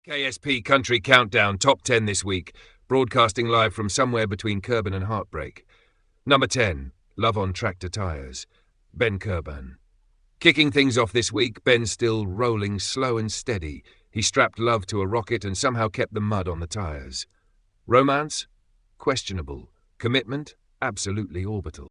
KSP Country Countdown Top 10 this week, broadcasting live from somewhere between Kerban and Heartbreak. Number 10, Love on Tractor Tires, Ben Kerban. Kicking things off this week, Ben's still rolling slow and steady. He strapped love to a rocket and somehow kept the mud on the tires. Romance? Questionable. Commitment? Absolutely orbital.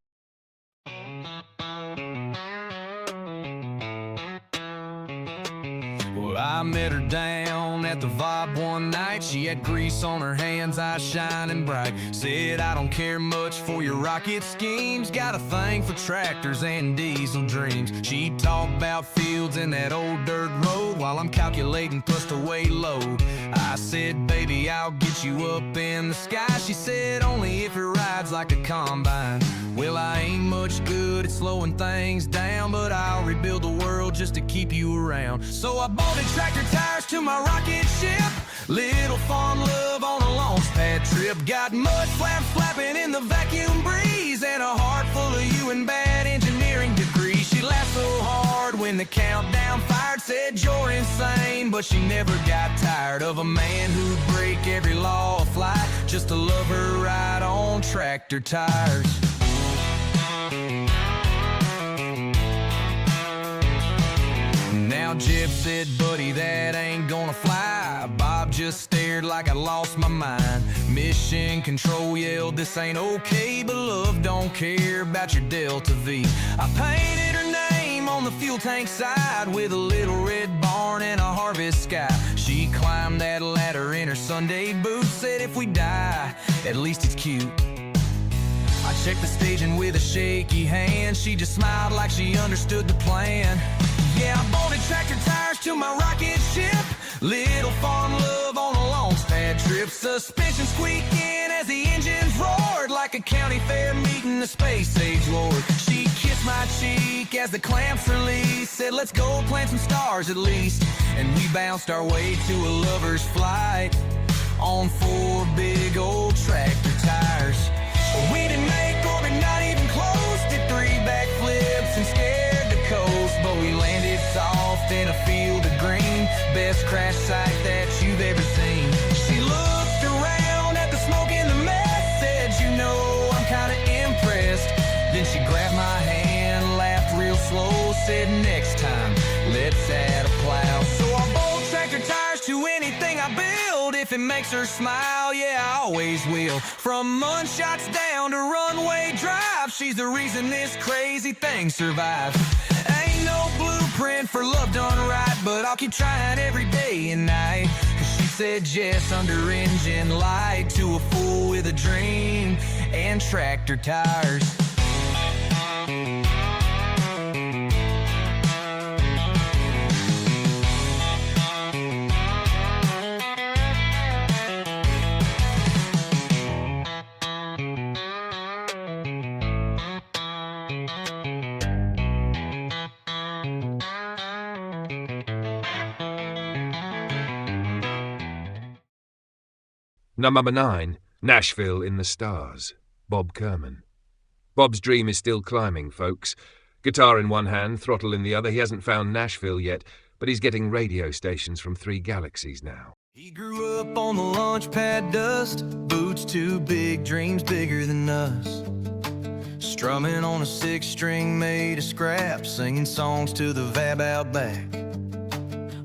Well, I met her down at the Vibe one night. She had grease on her hands, eyes shining bright. Said, I don't care much for your rocket schemes. Got a thing for tractors and diesel dreams. She talked about fields and that old dirt road while I'm calculating thrust away load. I said, baby, I'll get you up in the sky. She said, only if it rides like a combine. Well, I ain't much good at slowing things down, but I'll rebuild the world just to keep you around. So I bolted tractor tires to my rocket ship. Little farm love on a launch pad trip. Got mud flaps flapping in the vacuum breeze, and a heart full of you and bad engineering degrees. She laughed so hard when the countdown fired. Said you're insane, but she never got tired of a man who'd break every law of flight just to love her ride on tractor tires. Now Jeb said, buddy, that ain't gonna fly. Bob just stared like I lost my mind. Mission control yelled, this ain't okay, but love don't care about your Delta V. I painted her name on the fuel tank side with a little red barn and a harvest sky. She climbed that ladder in her Sunday boots. Said if we die, at least it's cute. I checked the staging with a shaky hand. She just smiled like she understood the plan. Yeah, I bolted tractor tires to my rocket ship. Little farm love on a launch pad trip. Suspension squeaking as the engines roared like a county fair meeting the space age lord. She kissed my cheek as the clamps released. Said, let's go plant some stars at least. And we bounced our way to a lover's flight on 4 big old tractor tires. We didn't make orbit, not even close. Did 3 backflips and scared the coast, but we landed soft in a field of green. Best crash site that you've ever seen. She looked around at the smoke and the mess. Said, you know, I'm kinda impressed. Then she grabbed my hand, laughed real slow. Said, next time, let's add a plow. So I bolt tractor tires to anything I build. If it makes her smile, yeah, I always will. From munshots down to runway drive, she's the reason this crazy thing survived. Ain't no blueprint for love done right, but I'll keep trying every day and night. Cause she said yes under engine light to a fool with a dream and tractor tires. Number 9, Nashville in the Stars, Bob Kerman. Bob's dream is still climbing, folks. Guitar in one hand, throttle in the other. He hasn't found Nashville yet, but he's getting radio stations from 3 galaxies now. He grew up on the launch pad dust, boots too big, dreams bigger than us. Strumming on a 6-string made of scrap, singing songs to the vab out back.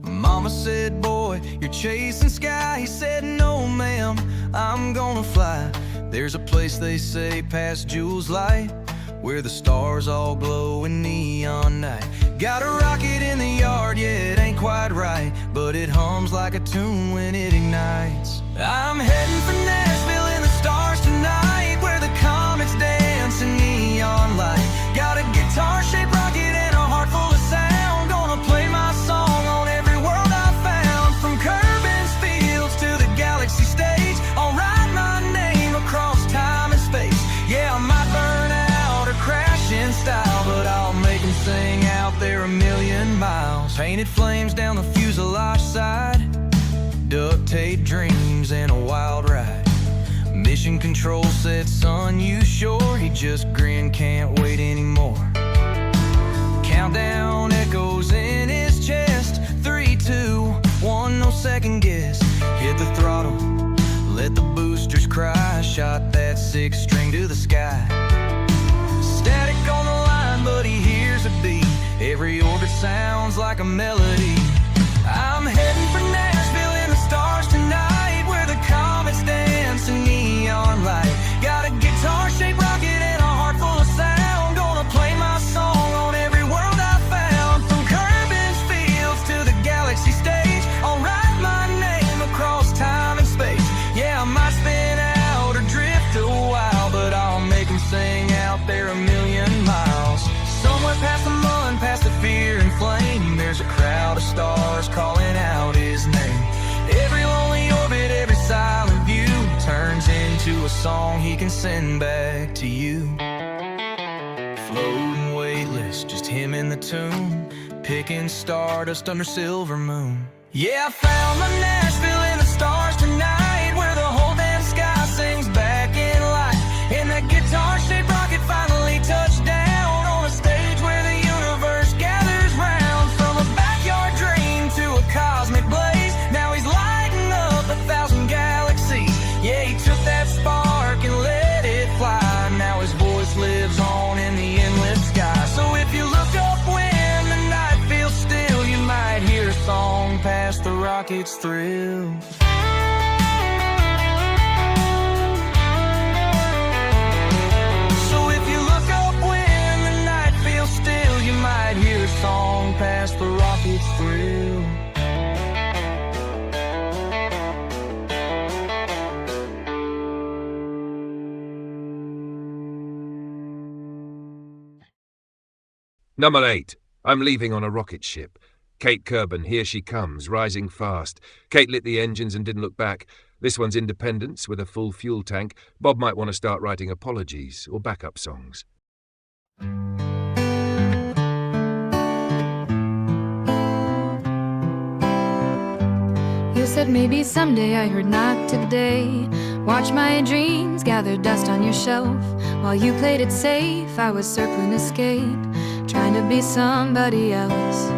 Mama said, boy, you're chasing sky. He said, no, ma'am, I'm gonna fly. There's a place they say past Jules Light, where the stars all glow in neon night. Got a rocket in the yard, yeah, it ain't quite right, but it hums like a tune when it ignites. I'm heading for Nashville in the stars tonight, where the comets dance in neon light. Got a guitar-shaped rocket and a heart full of sound. Gonna play my song on every world I found. From Kerban's fields to the galaxy stage, I'll write my name across time and space. Yeah, I might burn out or crash in style, but I'll make them sing out there a million miles. Painted flames down the fuselage side, duct tape dreams and a wild ride. Mission control said, son, you sure? He just grinned, can't wait anymore. Countdown echoes in his chest, 3, 2, 1, no second guess. sixth string to the sky. Static on the line, but he hears a beat. Every orbit sounds like a melody. I'm heading for Nashville in the stars tonight, where the comets dance in neon light. Got a guitar-shaped rocket and a heart full of sound. Gonna play my song on every world I found. From Kerban's fields to the galaxy stage, I'll write my name across time and space. Yeah, I might spin out or drift a while, but I'll make them sing out there a million miles. Somewhere past the mud, past the fear and flame, there's a crowd of stars calling out his name. Every lonely orbit, every silent view turns into a song he can send back to you. Floating weightless, just him in the tune, picking stardust under silver moon. Yeah, I found my Nashville in the stars tonight, where the whole damn sky sings back in light. And that guitar-shaped rocket finally touched down on a stage where the universe gathers round. From a backyard dream to a cosmic blaze, now he's lighting up 1,000 galaxies. Yeah, he took that spark and let it fly. Now his voice lives on in the endless sky. So if you look up when the night feels still, you might hear a song past the rocket's thrill. So if you look up when the night feels still, you might hear a song past the rocket's thrill. Number 8. I'm leaving on a rocket ship. Kate Kerban, here she comes, rising fast. Kate lit the engines and didn't look back. This one's Independence with a full fuel tank. Bob might want to start writing apologies or backup songs. You said maybe someday, I heard not today. Watch my dreams gather dust on your shelf. While you played it safe, I was circling escape, trying to be somebody else.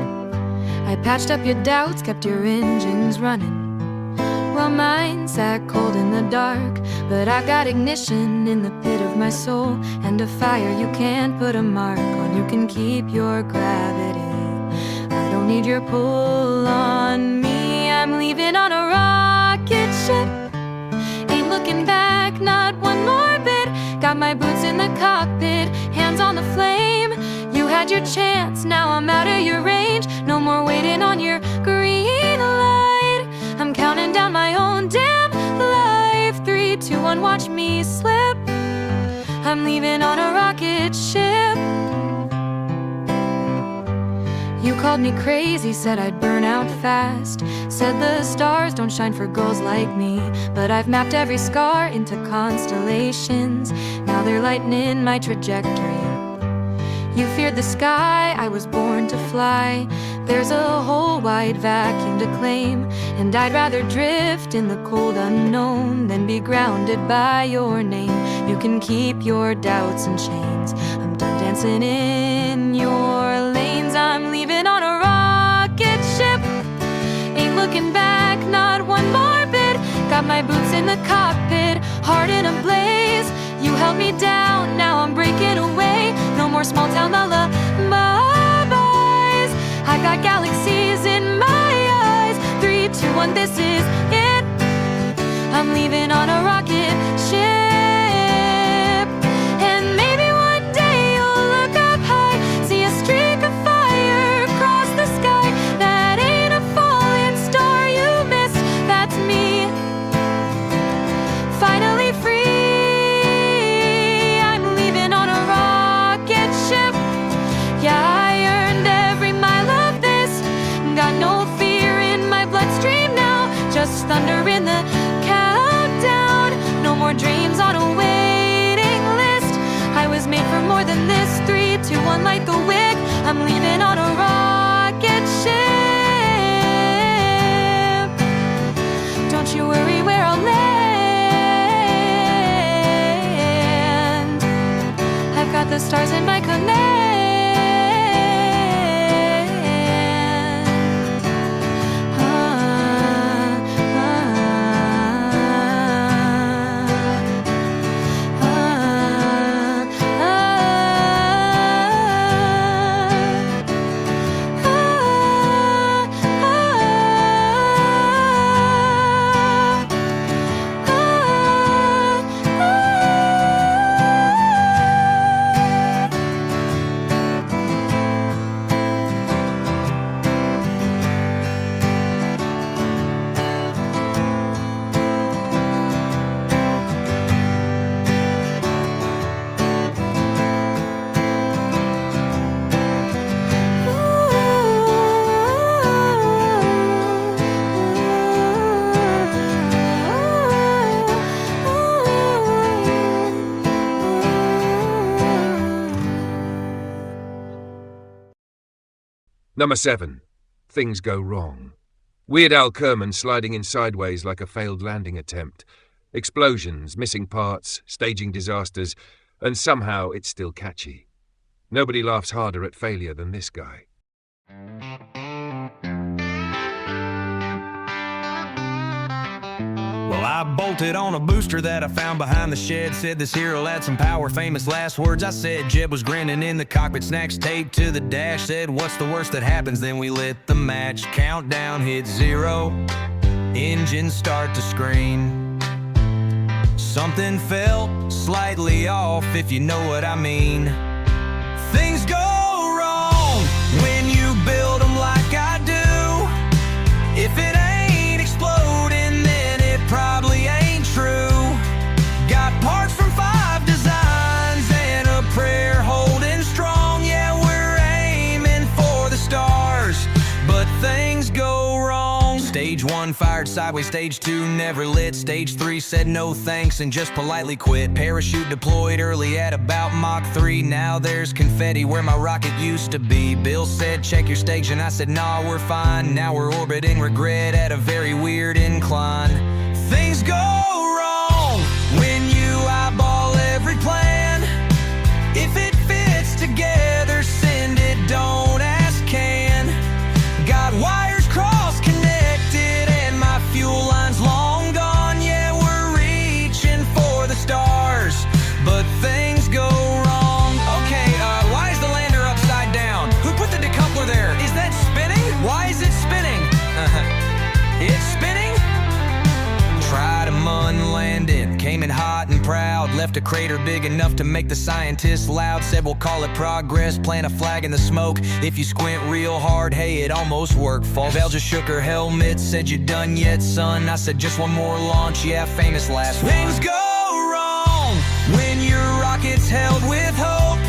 I patched up your doubts, kept your engines running, while mine sat cold in the dark. But I got ignition in the pit of my soul, and a fire you can't put a mark on. You can keep your gravity, I don't need your pull on me. I'm leaving on a rocket ship, ain't looking back, not one more bit. Got my boots in the cockpit, hands on the flame. You had your chance, now I'm out of your range. No more waiting on your green light. I'm counting down my own damn life. 3, 2, 1, watch me slip. I'm leaving on a rocket ship. You called me crazy, said I'd burn out fast. Said the stars don't shine for girls like me. But I've mapped every scar into constellations. Now they're lightening my trajectory. You feared the sky, I was born to fly. There's a whole wide vacuum to claim, and I'd rather drift in the cold unknown than be grounded by your name. You can keep your doubts in chains. I'm done dancing in your lanes. I'm leaving on a rocket ship, ain't looking back, not one more bit. Got my boots in the cockpit, heart in a blaze. You held me down, now I'm breaking away. No more small town lullabies. I got galaxies in my eyes. 3, 2, 1, this is it. I'm leaving on a rocket ship. And maybe one day you'll look up high, see a streak of fire across the sky. That ain't a falling star you missed, that's me. Finally free. Thunder in the countdown. No more dreams on a waiting list. I was made for more than this. 3, 2, 1, light the wick. I'm leaving on a rocket ship. Don't you worry where I'll land. I've got the stars in my command. Number 7. Things go wrong. Weird Al Kerman sliding in sideways like a failed landing attempt. Explosions, missing parts, staging disasters, and somehow it's still catchy. Nobody laughs harder at failure than this guy. Well, I bolted on a booster that I found behind the shed. Said this here'll add some power, famous last words I said. Jeb was grinning in the cockpit, snacks taped to the dash. Said, what's the worst that happens? Then we lit the match. Countdown hit 0, engines start to scream. Something felt slightly off, if you know what I mean. Things go wrong when you build them like I do. If it ain't exploding, then it probably ain't true. Got parts from 5 designs and a prayer holding strong. Yeah, we're aiming for the stars, but things go wrong. Stage 1 fired sideways, stage 2 never lit. Stage 3 said no thanks and just politely quit. Parachute deployed early at about Mach 3. Now there's confetti where my rocket used to be. Bill said check your stage and I said nah, we're fine. Now we're orbiting regret at a very weird incline. Things go wrong when you eyeball every plan. If it fits together, send it, don't ask can. Got wires cross-connected and my fuel line's long gone. Yeah, we're reaching for the stars, but things go wrong. Okay, why is the lander upside down? Who put the decoupler there? Is that spinning? Why is it spinning? It's spinning? Tried a mun landing, came in hot and proud. Left a crater big enough to make the scientists loud. Said we'll call it progress, plant a flag in the smoke. If you squint real hard, hey, it almost worked. Val just shook her helmet, said you done yet, son? I said just one more launch, yeah, famous last one. Things go wrong when your rocket's held with hope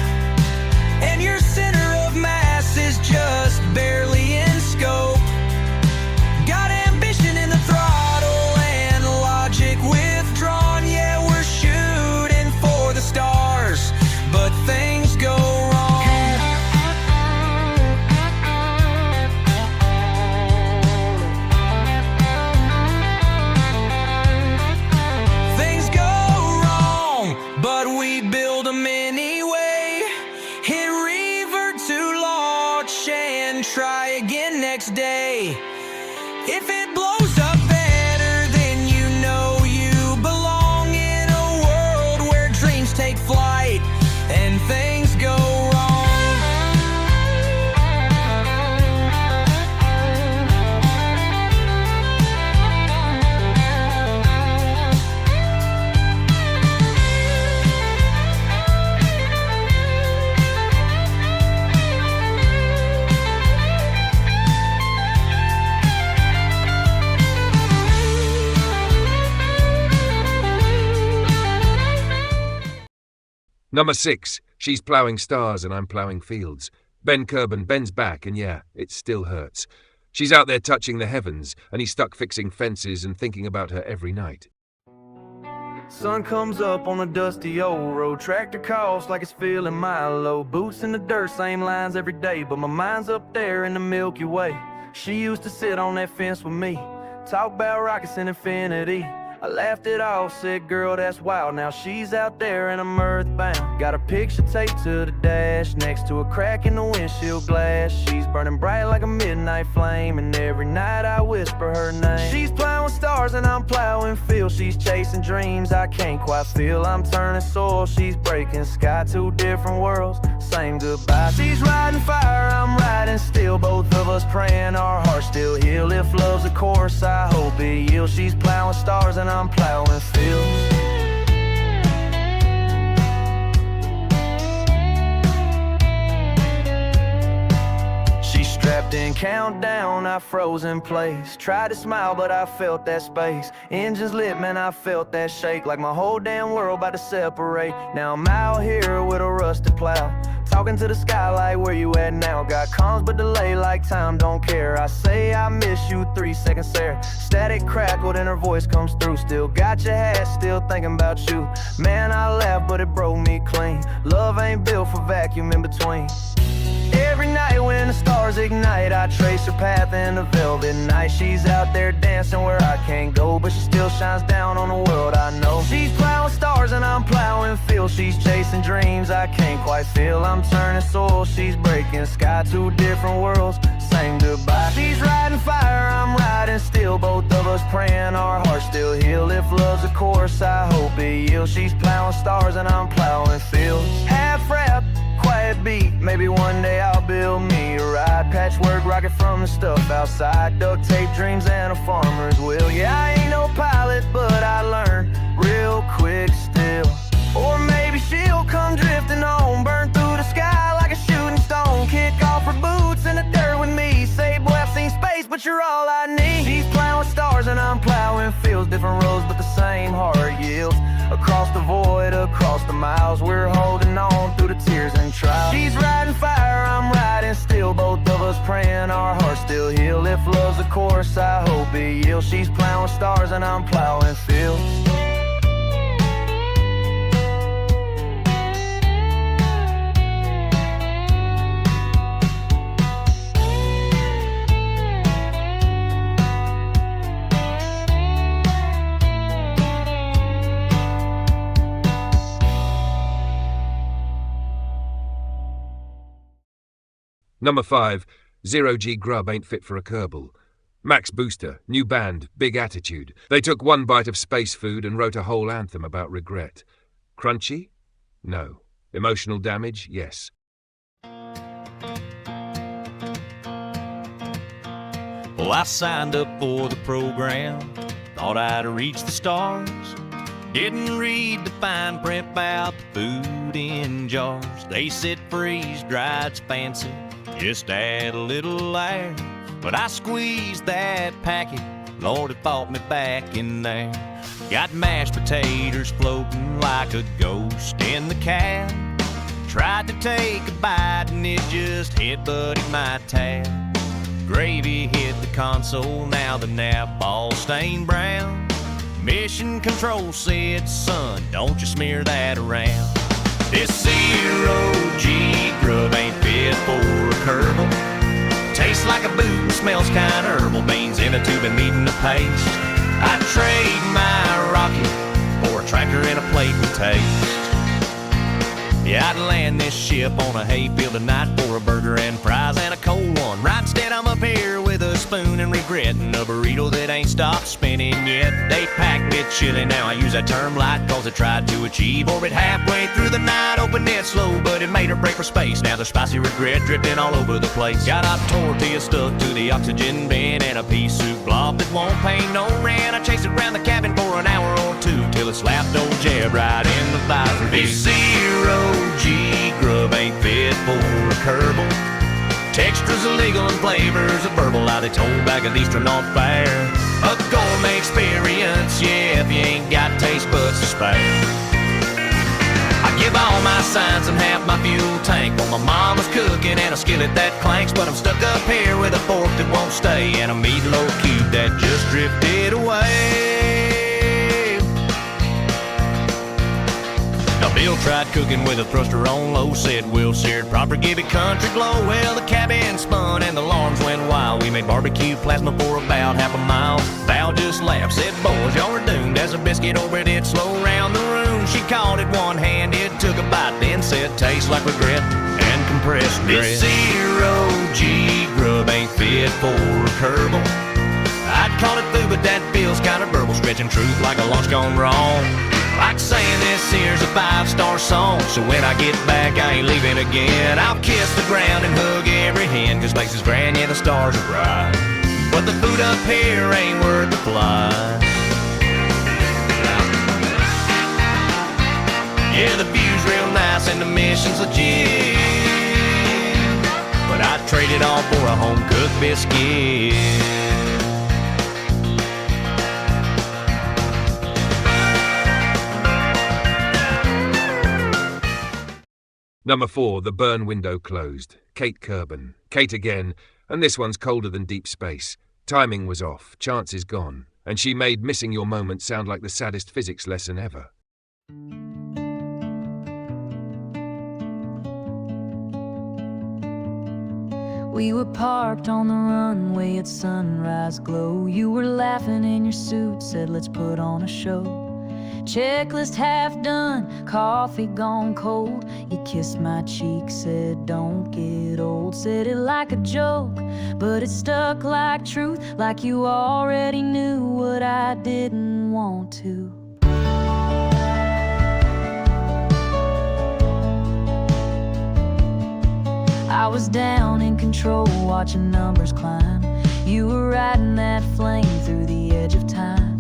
and your center of mass is just barely in scope. Got ambition in the throttle and logic withdrawn. Yeah, we're shooting for the stars, but things go wrong. Things go wrong, but we build them anyway. Hit revert to launch and try again next day. If it blows up better, then you know you belong in a world where dreams take flight and things go wrong. Number 6. She's ploughing stars and I'm ploughing fields. Ben Kerban bends back and yeah, it still hurts. She's out there touching the heavens and he's stuck fixing fences and thinking about her every night. Sun comes up on a dusty old road. Tractor coughs like it's feeling Milo. Boots in the dirt, same lines every day. But my mind's up there in the Milky Way. She used to sit on that fence with me, talk about rockets and infinity. I laughed it off, said, girl, that's wild. Now she's out there and I'm earthbound. Got her picture taped to the dash, next to a crack in the windshield glass. She's burning bright like a midnight flame, and every night I whisper her name. She's plowing stars and I'm plowing fields. She's chasing dreams I can't quite feel. I'm turning soil, she's breaking sky. 2 different worlds, same goodbye. She's riding fire, I'm riding steel. Both of us praying our hearts still heal. If love's a course, I hope it yields. She's plowing stars and I'm plowing fields. She's strapped in countdown, I froze in place. Tried to smile, but I felt that space. Engines lit, man, I felt that shake. Like my whole damn world about to separate. Now I'm out here with a rusted plow, talking to the sky like where you at now. Got comms but delay like time don't care. I say I miss you 3 seconds there. Static crackled and her voice comes through. Still got your hat, still thinking about you. Man, I laughed but it broke me clean. Love ain't built for vacuum in between. Every night when the stars ignite, I trace her path in the velvet night. She's out there dancing where I can't go, but she still shines down on the world I know. She's plowing stars and I'm plowing fields. She's chasing dreams I can't quite feel. I'm turning soil, she's breaking sky. Two different worlds, same goodbye. She's riding fire, I'm riding steel. Both of us praying our hearts still heal. If love's a course, I hope it yields. She's plowing stars and I'm plowing fields. Half rap, quiet beat, maybe one day I'll build me a ride. Patchwork rocket from the stuff outside. Duct tape dreams and a farmer's wheel. Yeah, I ain't no pilot, but I learn real quick still. Or maybe she'll come drifting home, burn through the sky like a shooting stone. Kick off her boots in the dirt with me. Say, boy, I've seen space, but you're all I need. She's plowing stars and I'm plowing fields. Different roads, but the same heart yields. Across the void, across the miles, we're holding on through the tears and trials. She's riding fire, I'm riding steel. Both of us praying our hearts still heal. If love's a course, I hope it yields. She's plowing stars and I'm plowing fields. Number 5, Zero G Grub Ain't Fit for a Kerbal. Max Booster, new band, big attitude. They took one bite of space food and wrote a whole anthem about regret. Crunchy? No. Emotional damage? Yes. Well, I signed up for the program, thought I'd reach the stars. Didn't read the fine print about the food in jars. They said freeze-dried's fancy, just add a little air. But I squeezed that packet, Lord, it fought me back in there. Got mashed potatoes floating like a ghost in the cab. Tried to take a bite and it just headbutted my tab. Gravy hit the console, now the nap all stained brown. Mission control said, son, don't you smear that around. This zero-G grub ain't fit for a Kerbal. Tastes like a boot, smells kinda herbal. Beans in a tube and meat in a paste. I'd trade my rocket for a tractor and a plate with taste. Yeah, I'd land this ship on a hayfield tonight for a burger and fries and a cold one. Right, instead I'm up here with a spoon and regretting a burrito that ain't stopped spinning yet. They packed it chilly, now I use that term light cause it tried to achieve orbit halfway through the night. Opened it slow, but it made her break for space. Now the spicy regret drifting all over the place. Got a tortilla stuck to the oxygen bin and a pea soup blob that won't pay no rent. I chased it around the cabin for an hour or two till it slapped old Jeb right in the visor. This zero-G grub ain't fit for a Kerbal. Textures illegal and flavors a burble out of told back at the astronaut fair. A gourmet experience, yeah, if you ain't got taste buds to spare. I give all my signs and half my fuel tank while my mama's cooking and a skillet that clanks. But I'm stuck up here with a fork that won't stay and a meatloaf cube that just drifted away. Now Bill tried cooking with a thruster on low, said we'll seared proper, give it country glow. Well, the cabin spun and the alarms went wild. We made barbecue plasma for about half a mile. Val just laughed, said boys, y'all are doomed. As a biscuit over it slow round the room. She called it one-handed, took a bite, then said tastes like regret and compressed dread. This zero-G grub ain't fit for a Kerbal. I'd call it food, but that feels kinda burble, stretching truth like a launch gone wrong. Like saying this here's a 5-star song, so when I get back I ain't leaving again. I'll kiss the ground and hug every hand, cause space is grand, yeah, the stars are bright. But the food up here ain't worth the flight. Yeah, the view's real nice and the mission's legit, but I'd trade it all for a home-cooked biscuit. Number 4, The Burn Window Closed. Kate Kerban. Kate again, and this one's colder than deep space. Timing was off, chances gone, and she made missing your moment sound like the saddest physics lesson ever. When 'cause We were parked on the runway at sunrise glow. You were laughing in your suit, said let's put on a show. Checklist half done, coffee gone cold. You kissed my cheek, said don't get old. Said it like a joke, but it stuck like truth. Like you already knew what I didn't want to. I was down in control, watching numbers climb. You were riding that flame through the edge of time.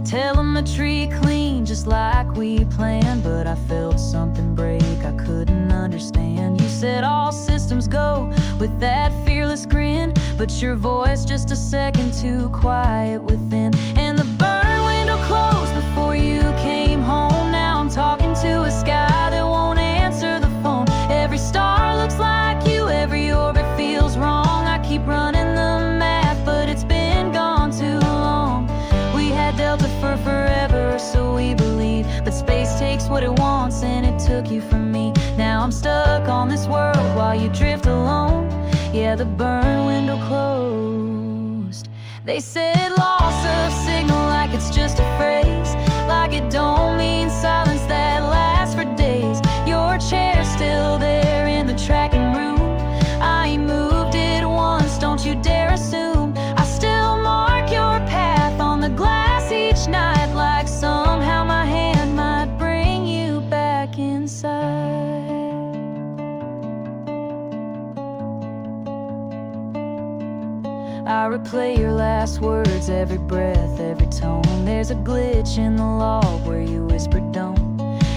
Telemetry clean, just like we planned. But I felt something break, I couldn't understand. You said all systems go with that fearless grin, but your voice just a second too quiet within. And the burn window closed before you came home. Now I'm talking to a sky that won't answer the phone. Every star looks like you, every orbit feels wrong. I keep running the math, but it's been gone too long. We had Delta for forever, so we believe, but space takes what it wants, and it took you from me. Now I'm stuck on this world while you drift alone. Yeah, the burn window closed. They said loss of signal, like it's just a phrase, like it don't mean silence that lasts for days. Your chair's still there in the tracking room. I moved it once, don't you dare assume. I still mark your path on the glass each night, like somehow my hand might bring you back inside. I replay your last words, every breath, every tone. There's a glitch in the log where you whispered don't.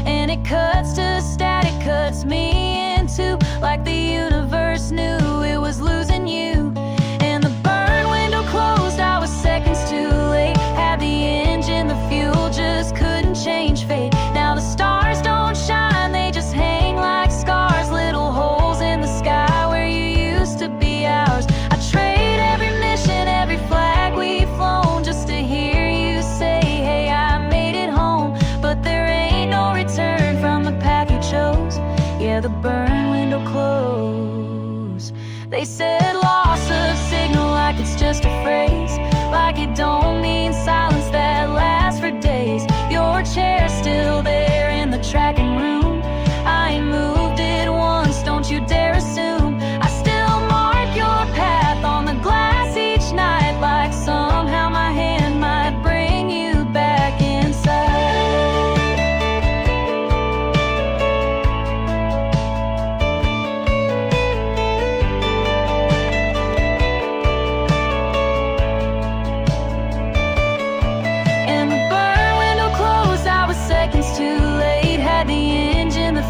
And it cuts to static, cuts me in two, like the universe knew it was losing you. And the burn window closed, I was seconds too late. Had the engine, the fuel just couldn't change fate. Now the stars don't shine, they just hang like scars. Little holes in the sky where you used to be ours. I trade every mission, every flag we've flown, just to hear you say, hey, I made it home. But there ain't no return from the path you chose. Yeah, the burn window closed. They said loss of signal, like it's just a phrase, like it don't mean silence that lasts for days. Your chair's still there in the tracking room. I moved it once, don't you dare assume. I still mark your path on the glass each night, like somehow my hand might bring you back inside.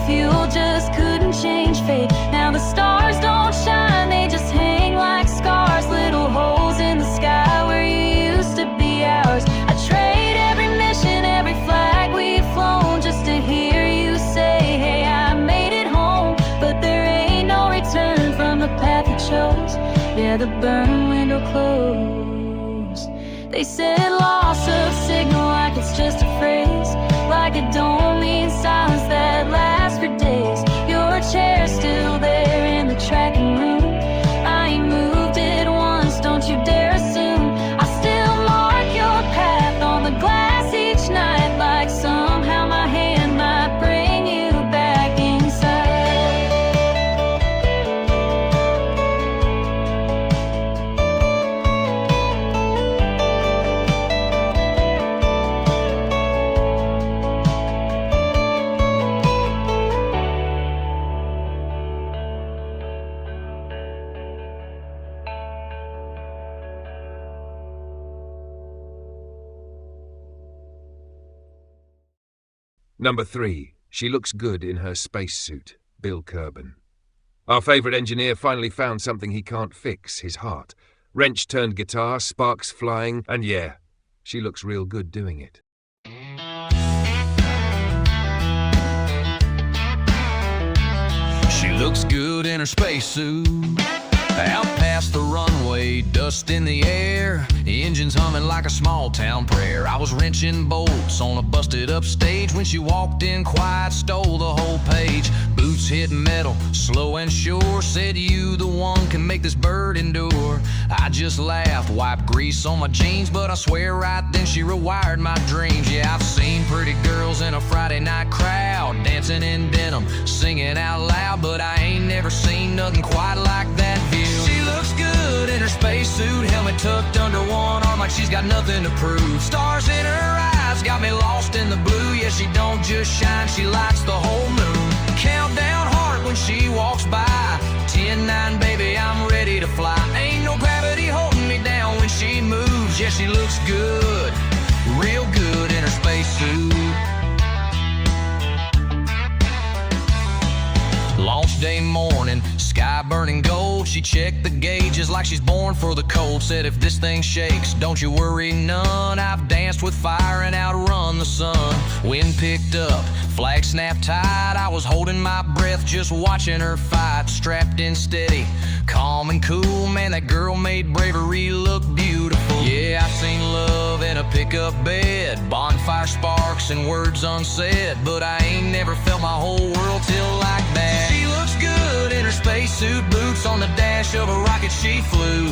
Fuel just couldn't change fate. Now the stars don't shine, they just hang like scars. Little holes in the sky where you used to be ours. I trade every mission, every flag we've flown, just to hear you say, hey, I made it home. But there ain't no return from the path you chose. Yeah, the burn window closed. They said loss of signal, like it's just a phrase, like it don't mean silence that lasts for days. Your chair's still there in the tracking room. I moved it once, don't you dare assume. I still mark your path on the glass each night, like somehow my hand might bring you back inside. Number 3. She looks good in her spacesuit. Bill Kerban. Our favourite engineer finally found something he can't fix, his heart. Wrench-turned guitar, sparks flying, and yeah, she looks real good doing it. She looks good in her spacesuit, out past the runway, dust in the air, engines humming like a small town prayer. I was wrenching bolts on a busted up stage when she walked in quiet, stole the whole page. boots hit metal, slow and sure. Said you the one can make this bird endure. I just laughed, wiped grease on my jeans, but I swear right then she rewired my dreams. Yeah, I've seen pretty girls in a Friday night crowd, dancing in denim, singing out loud, but I ain't never seen nothing quite like that view. She looks good in her spacesuit, helmet tucked under one arm like she's got nothing to prove. Stars in her eyes got me lost in the blue. Yeah, she don't just shine, she lights the whole moon. Countdown heart when she walks by. 10-9, baby, I'm ready to fly. Ain't no gravity holding me down when she moves. Yeah, she looks good, real good in her spacesuit. Launch day morning, sky burning gold. She checked the gauges like she's born for the cold. Said if this thing shakes, don't you worry none. I've danced with fire and outrun the sun. Wind picked up, flag snapped tight. I was holding my breath just watching her fight. Strapped in steady, calm and cool. Man, that girl made bravery look beautiful. Yeah, I seen love in a pickup bed, bonfire sparks and words unsaid, but I ain't never felt my whole world till like that. She looks good in her spacesuit, boots on the dash of a rocket she flew.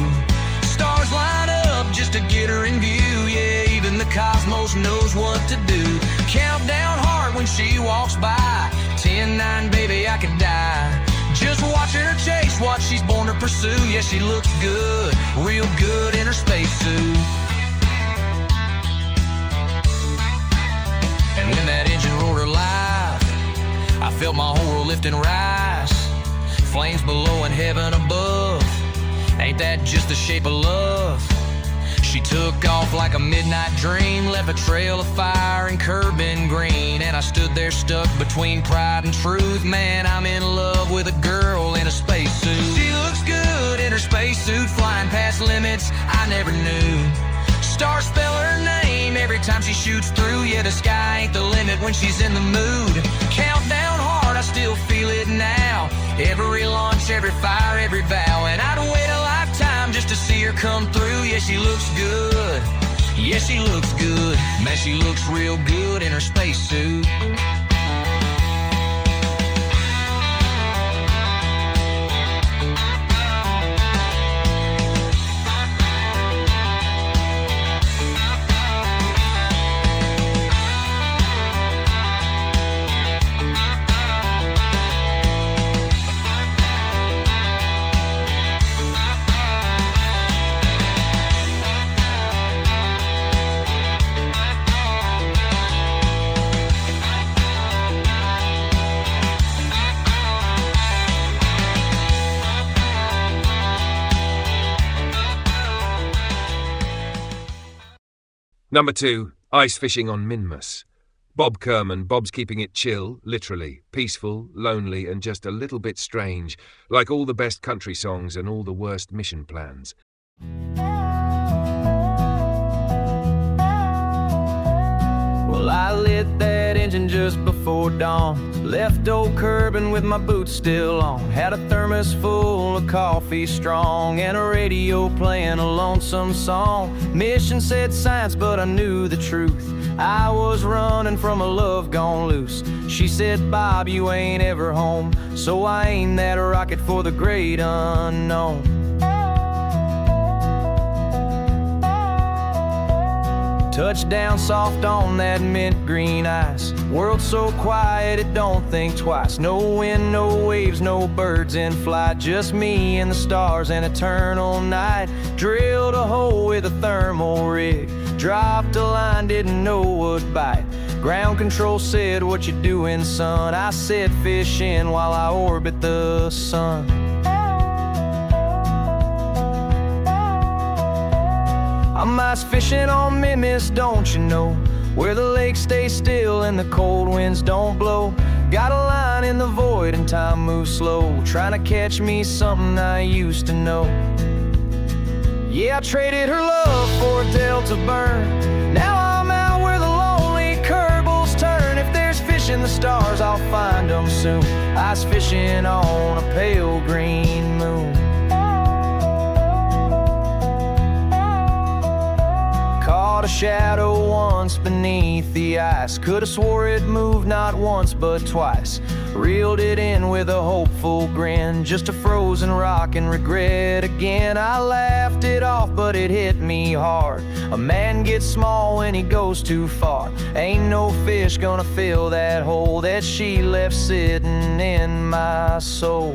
Stars line up just to get her in view. Yeah, even the cosmos knows what to do. Countdown heart when she walks by. 10-9, baby, I could die just watching her chase what she's born to pursue. Yeah, she looks good, real good in her spacesuit. And when that engine roared her live, I felt my whole world lift and rise. Flames below and heaven above. Ain't that just the shape of love? She took off like a midnight dream, left a trail of fire in Kerban green. And I stood there stuck between pride and truth. Man, I'm in love with a girl in a spacesuit. She looks good in her spacesuit, flying past limits I never knew. Stars spell her name every time she shoots through. Yeah, the sky ain't the limit when she's in the mood. Countdown hard, I still feel it now. Every launch, every fire, every vow. And I'd wait a lifetime just to see her come through. Yeah, she looks good. Yeah, she looks good. Man, she looks real good in her spacesuit. Number 2, ice fishing on Minmus. Bob Kerman. Bob's keeping it chill, literally, peaceful, lonely, and just a little bit strange, like all the best country songs and all the worst mission plans. Well, I lit that engine just before dawn. Left old Kerban with my boots still on. Had a thermos full of coffee strong and a radio playing a lonesome song. Mission said science, but I knew the truth. I was running from a love gone loose. She said, Bob, you ain't ever home, so I aimed that rocket for the great unknown. Touchdown soft on that mint green ice. World so quiet it don't think twice. No wind, no waves, no birds in flight. Just me and the stars and eternal night. Drilled a hole with a thermal rig. Dropped a line, didn't know what bite. Ground control said, what you doing, son? I said, fish in while I orbit the sun. I'm ice fishing on Minmus, don't you know, where the lake stays still and the cold winds don't blow. Got a line in the void and time moves slow, trying to catch me something I used to know. Yeah, I traded her love for a Delta burn. Now I'm out where the lonely Kerbals turn. If there's fish in the stars, I'll find them soon. Ice fishing on a pale green moon. Caught a shadow once beneath the ice. Could have swore it moved not once but twice. Reeled it in with a hopeful grin. Just a frozen rock and regret again. I laughed it off but it hit me hard. A man gets small when he goes too far. Ain't no fish gonna fill that hole that she left sitting in my soul.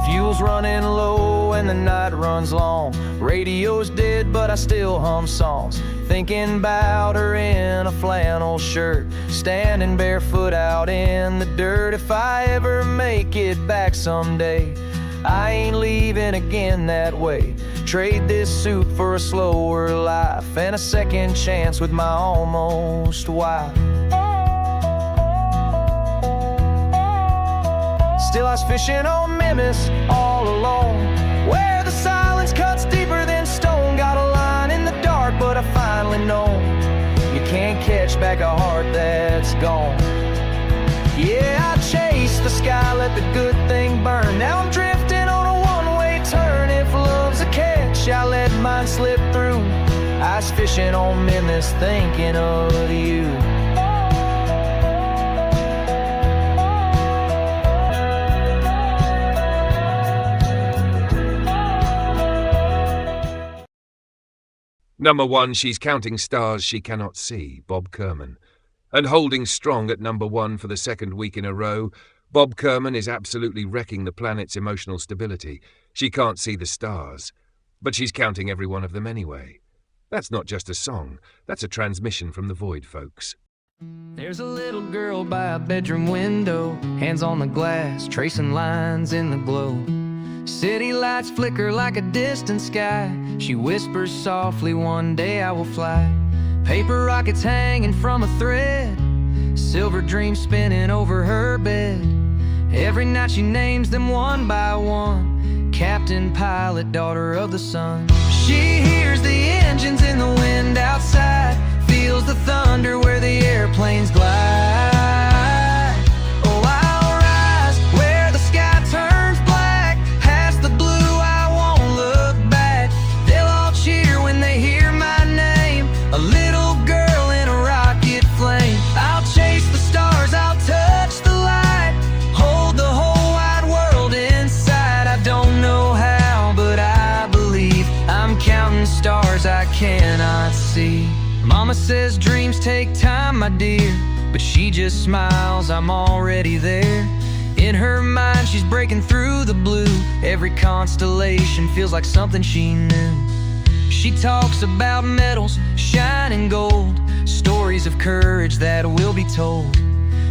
Fuel's running low and the night runs long. Radio's dead but I still hum songs. Thinking about her in a flannel shirt, standing barefoot out in the dirt. If I ever make it back someday, I ain't leaving again that way. Trade this suit for a slower life and a second chance with my almost wife. Still I was fishing on Memphis all alone, where the silence cuts deeper than stone. Got a line in the dark but I finally know you can't catch back a heart that's gone. Yeah, I chased the sky, let the good thing burn. Now I'm drifting on a one-way turn. If love's a catch, I let mine slip through. I was fishing on Memphis thinking of you. Number 1, she's counting stars she cannot see, Bob Kerman. And holding strong at number 1 for the second week in a row, Bob Kerman is absolutely wrecking the planet's emotional stability. She can't see the stars, but she's counting every one of them anyway. That's not just a song, that's a transmission from the void, folks. There's a little girl by a bedroom window, hands on the glass, tracing lines in the glow. City lights flicker like a distant sky. She whispers softly, one day I will fly. Paper rockets hanging from a thread, silver dreams spinning over her bed. Every night she names them one by one. Captain, pilot, daughter of the sun. She hears the engines in the wind outside, feels the thunder where the airplanes glide. Oh, I'll rise where the sky turns black, past the blue I won't look back. They'll all cheer when they hear my name, a little girl in a rocket flame. I'll chase the stars, I'll touch the light, hold the whole wide world inside. I don't know how, but I believe I'm counting stars I cannot see. Mama says dreams take time, my dear, but she just smiles, I'm already there. In her mind she's breaking through the blue. Every constellation feels like something she knew. She talks about metals, shining gold, stories of courage that will be told.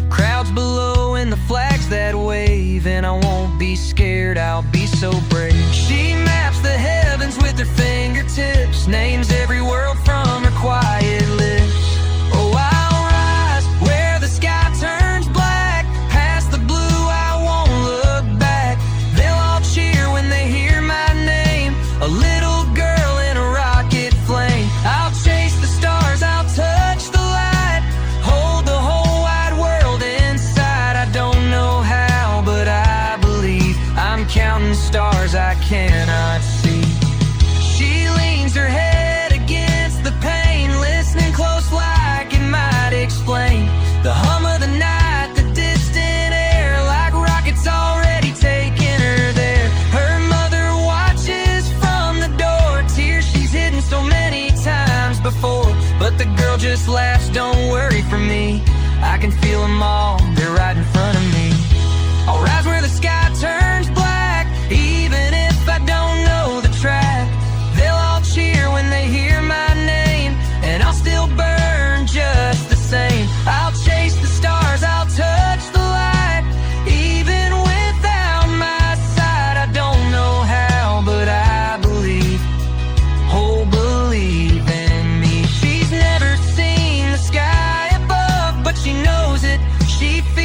Crowds below and the flags that wave, and I won't be scared, I'll be so brave. She maps the heavens with her fingertips, names every word from her quiet lips. Oh, I'll rise where the sky turns black, past the blue I won't look back. They'll all cheer when they hear my name, a little girl in a rocket flame. I'll chase the stars, I'll touch the light, hold the whole wide world inside. I don't know how, but I believe I'm counting stars I cannot see. She leans her head against the pane, listening close like it might explain the hum of the night, the distant air, like rockets already taking her there. Her mother watches from the door, tears she's hidden so many times before, but the girl just laughs, don't worry for me, I can feel them all, they're right in front of me. I'll rise where the sky turns black, even if I don't know the track. They'll all cheer when they hear my name, and I'll still burn just the same. I'll chase the stars, I'll touch the light, even without my sight. I don't know how, but I believe, oh, believe in me. She's never seen the sky above, but she knows it, she feels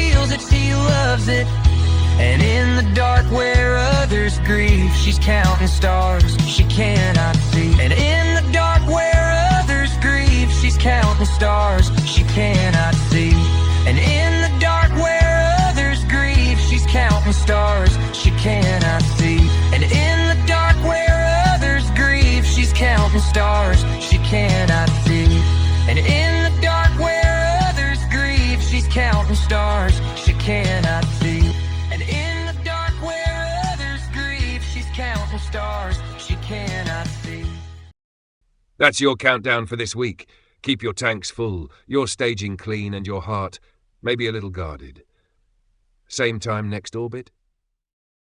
counting stars she cannot see. And in the dark where others grieve, she's counting stars she cannot see. And in the dark where others grieve, she's counting stars she cannot see. That's your countdown for this week. Keep your tanks full, your staging clean, and your heart maybe a little guarded. Same time next orbit?